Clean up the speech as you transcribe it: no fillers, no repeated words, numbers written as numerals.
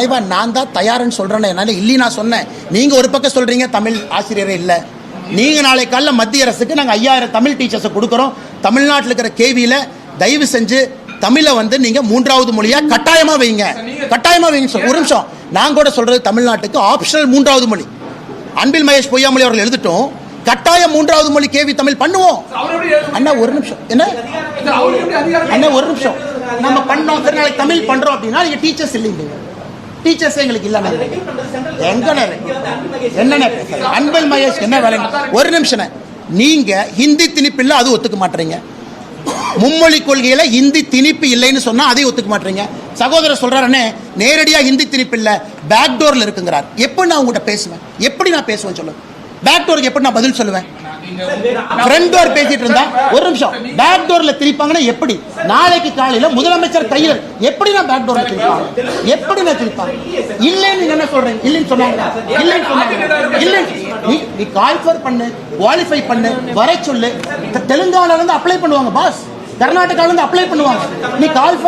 தலைவா நான் தான் தயார்னு சொல்கிறேன்னு என்னால் இல்லை. நான் சொன்னேன், நீங்கள் ஒரு பக்கம் சொல்கிறீங்க தமிழ் ஆசிரியரே இல்லை. நீங்கள் நாளை காலையில் மத்திய அரசுக்கு நாங்கள் 5000 தமிழ் டீச்சர்ஸை கொடுக்குறோம். தமிழ்நாட்டில் இருக்கிற கேவியில் தயவு செஞ்சு தமிழை வந்து நீங்கள் 3வது மொழியாக கட்டாயமாக வைங்க, கட்டாயமாக வைங்க. ஒரு நிமிஷம், நான் கூட சொல்கிறது தமிழ்நாட்டுக்கு ஆப்ஷனல் 3வது மொழி. அன்பில் மகேஷ் பொய்யாமொழி அவர்கள் எழுதிட்டோம், கட்டாயம் 3வது மொழி கேவி தமிழ் பண்ணுவோம். அண்ணா ஒரு நிமிஷம், என்ன அண்ணா ஒரு நிமிஷம், நம்ம பண்ணோம் நாளைக்கு தமிழ் பண்றோம் அப்படின்னா நீங்க டீச்சர்ஸ் இல்லைங்க, டீச்சர்ஸ் எங்களுக்கு இல்ல. என்ன அன்பில் மகேஷ் என்ன வேலை? ஒரு நிமிஷம், நீங்க ஹிந்தி திணிப்பு இல்லை, அது ஒத்துக்க மாட்டீங்க. மும்மொழி கொள்கையில ஹிந்தி திணிப்பு இல்லைன்னு சொன்னா அதை ஒத்துக்க மாட்டீங்க. சகோதரர் சொல்றாருன்னு நேரடியா ஹிந்தி திணிப்பு இல்ல, பேக் டோர்ல இருக்குங்கிறார். எப்படி நான் உங்ககிட்ட பேசுவேன்? எப்படி நான் பேசுவேன் சொல்லுங்க? பேக் டோருக்கு எப்படி நான் பதில் சொல்லுவேன்? ஃப்ரண்ட் டோர் பேசிட்டு இருந்தா ஒரு நிமிஷம், பேக் டோர்ல திரிப்பாங்கன்னா எப்படி? நாளைக்கு காலையில முதலமைச்சர் கையில் எப்படி நான் பேக் டோர்ல திரிப்பாங்க? எப்படி நான் திரிப்பாங்க? இல்லைன்னு என்ன சொல்றேன்? இல்லைன்னு சொன்னாங்க, இல்லைன்னு சொன்னாங்க, இல்லை. நீ கால்ஃபர் பண்ணு, குவாலிஃபை பண்ணு, வர சொல்லு. தெலுங்கானால இருந்து அப்ளை பண்ணுவாங்க பாஸ், கர்நாடகால இருந்து அப்ளை பண்ணுவாங்க. நீ கால்ஃபர்